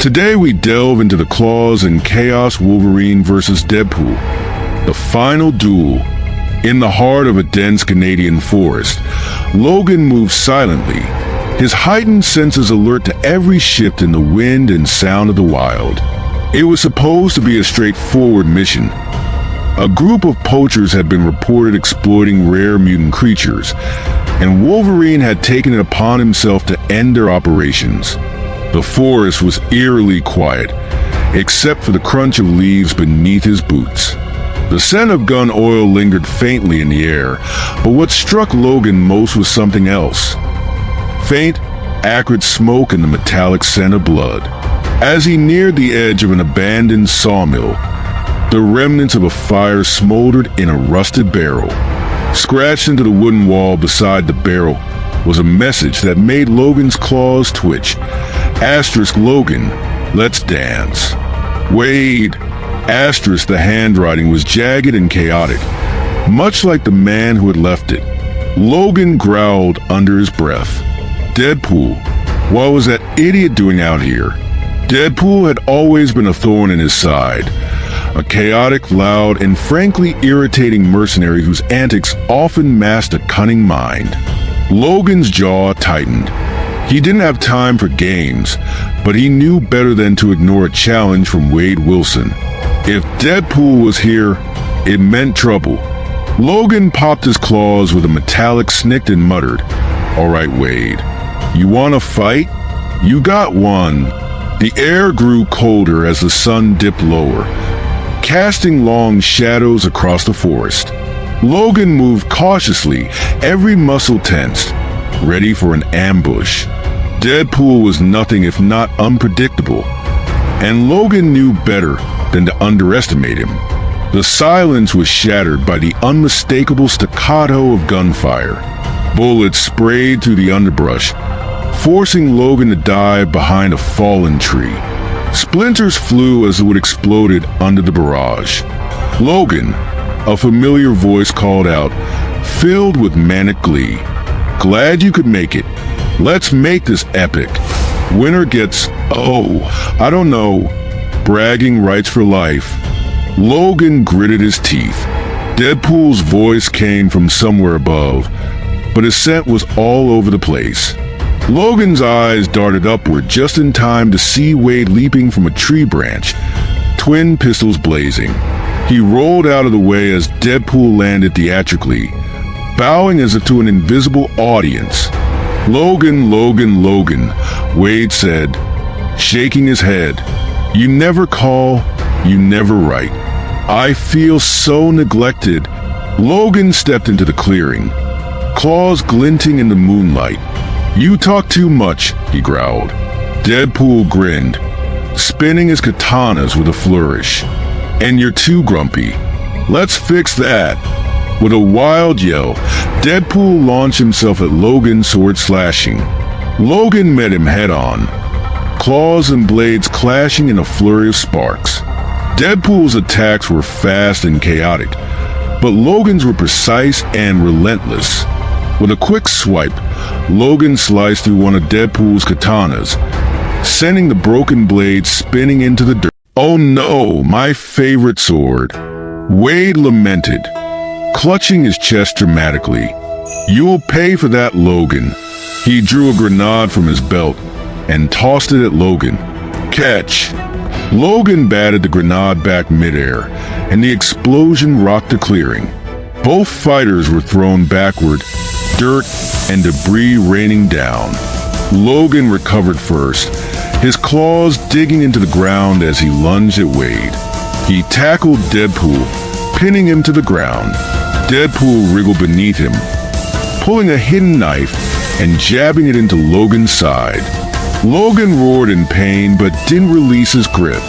Today we delve into the claws and chaos Wolverine vs Deadpool, the final duel. In the heart of a dense Canadian forest, Logan moves silently, his heightened senses alert to every shift in the wind and sound of the wild. It was supposed to be a straightforward mission. A group of poachers had been reported exploiting rare mutant creatures, and Wolverine had taken it upon himself to end their operations. The forest was eerily quiet, except for the crunch of leaves beneath his boots. The scent of gun oil lingered faintly in the air, but what struck Logan most was something else. Faint, acrid smoke and the metallic scent of blood. As he neared the edge of an abandoned sawmill, the remnants of a fire smoldered in a rusted barrel. Scratched into the wooden wall beside the barrel was a message that made Logan's claws twitch. Asterisk Logan, let's dance. Wade. Asterisk the handwriting was jagged and chaotic, much like the man who had left it. Logan growled under his breath. Deadpool, what was that idiot doing out here? Deadpool had always been a thorn in his side, a chaotic, loud, and frankly irritating mercenary whose antics often masked a cunning mind. Logan's jaw tightened. He didn't have time for games, but he knew better than to ignore a challenge from Wade Wilson. If Deadpool was here, it meant trouble. Logan popped his claws with a metallic snick and muttered, "All right, Wade, you want to fight? You got one." The air grew colder as the sun dipped lower, casting long shadows across the forest. Logan moved cautiously, every muscle tensed, ready for an ambush. Deadpool was nothing if not unpredictable, and Logan knew better than to underestimate him. The silence was shattered by the unmistakable staccato of gunfire. Bullets sprayed through the underbrush, forcing Logan to dive behind a fallen tree. Splinters flew as the wood exploded under the barrage. "Logan," a familiar voice called out, filled with manic glee. "Glad you could make it. Let's make this epic. Winner gets, I don't know, bragging rights for life." Logan gritted his teeth. Deadpool's voice came from somewhere above, but his scent was all over the place. Logan's eyes darted upward just in time to see Wade leaping from a tree branch, twin pistols blazing. He rolled out of the way as Deadpool landed theatrically, bowing as if to an invisible audience. "Logan, Logan, Logan," Wade said, shaking his head. "You never call, you never write. I feel so neglected." Logan stepped into the clearing, claws glinting in the moonlight. "You talk too much," he growled. Deadpool grinned, spinning his katanas with a flourish. "And you're too grumpy. Let's fix that." With a wild yell, Deadpool launched himself at Logan, sword slashing. Logan met him head-on, claws and blades clashing in a flurry of sparks. Deadpool's attacks were fast and chaotic, but Logan's were precise and relentless. With a quick swipe, Logan sliced through one of Deadpool's katanas, sending the broken blade spinning into the dirt. "Oh no, my favorite sword," Wade lamented, clutching his chest dramatically. "You'll pay for that, Logan." He drew a grenade from his belt and tossed it at Logan. "Catch." Logan batted the grenade back midair, and the explosion rocked the clearing. Both fighters were thrown backward, dirt and debris raining down. Logan recovered first, his claws digging into the ground as he lunged at Wade. He tackled Deadpool, pinning him to the ground. Deadpool wriggled beneath him, pulling a hidden knife and jabbing it into Logan's side. Logan roared in pain but didn't release his grip.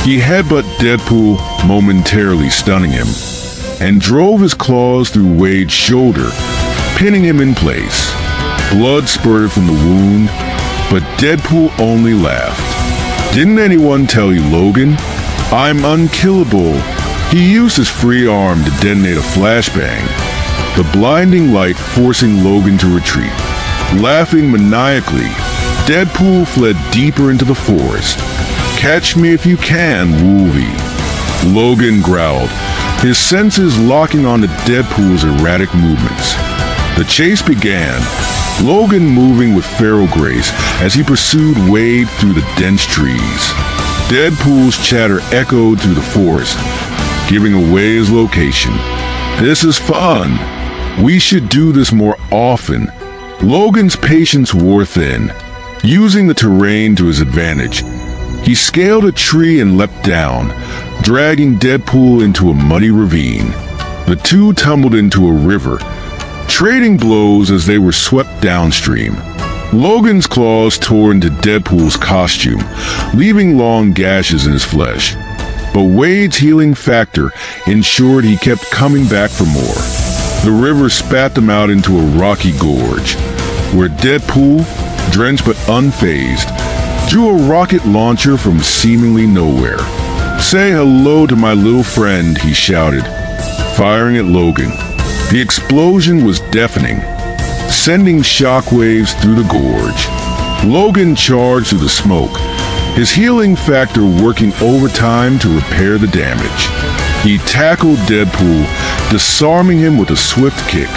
He headbutted Deadpool, momentarily stunning him, and drove his claws through Wade's shoulder, pinning him in place. Blood spurted from the wound, but Deadpool only laughed. "Didn't anyone tell you, Logan? I'm unkillable." He used his free arm to detonate a flashbang, the blinding light forcing Logan to retreat. Laughing maniacally, Deadpool fled deeper into the forest, Catch me if you can, Wolvie. Logan growled, his senses locking onto Deadpool's erratic movements. The chase began, Logan moving with feral grace as he pursued Wade through the dense trees. Deadpool's chatter echoed through the forest, giving away his location. This is fun. We should do this more often. Logan's patience wore thin. Using the terrain to his advantage, he scaled a tree and leapt down, dragging Deadpool into a muddy ravine. The two tumbled into a river, trading blows as they were swept downstream. Logan's claws tore into Deadpool's costume, leaving long gashes in his flesh. But Wade's healing factor ensured he kept coming back for more. The river spat them out into a rocky gorge, where Deadpool, drenched but unfazed, drew a rocket launcher from seemingly nowhere. "Say hello to my little friend," he shouted, firing at Logan. The explosion was deafening, sending shockwaves through the gorge. Logan charged through the smoke, his healing factor working overtime to repair the damage. He tackled Deadpool, disarming him with a swift kick.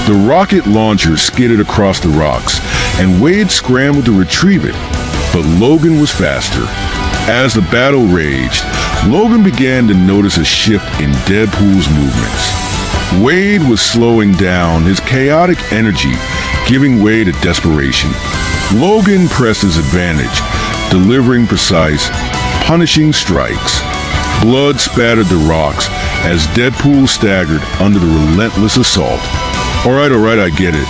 The rocket launcher skidded across the rocks, and Wade scrambled to retrieve it, but Logan was faster. As the battle raged, Logan began to notice a shift in Deadpool's movements. Wade was slowing down, his chaotic energy giving way to desperation. Logan pressed his advantage, delivering precise, punishing strikes. Blood spattered the rocks as Deadpool staggered under the relentless assault. All right, I get it.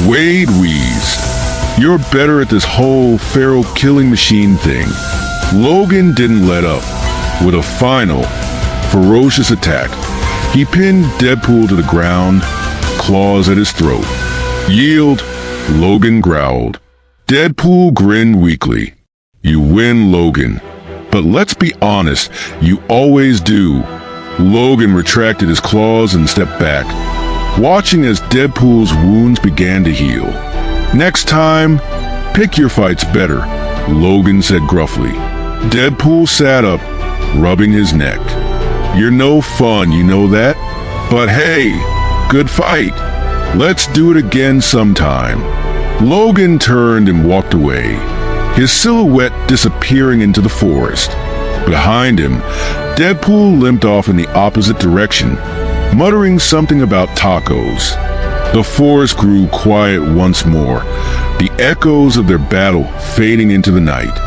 Wade wheezed. You're better at this whole feral killing machine thing. Logan didn't let up. With a final, ferocious attack, he pinned Deadpool to the ground, claws at his throat. Yield, Logan growled. Deadpool grinned weakly. You win, Logan. But let's be honest, you always do. Logan retracted his claws and stepped back, watching as Deadpool's wounds began to heal. Next time, pick your fights better, Logan said gruffly. Deadpool sat up, rubbing his neck. You're no fun, you know that? But hey, good fight. Let's do it again sometime. Logan turned and walked away, his silhouette disappearing into the forest. Behind him, Deadpool limped off in the opposite direction, muttering something about tacos. The forest grew quiet once more, the echoes of their battle fading into the night.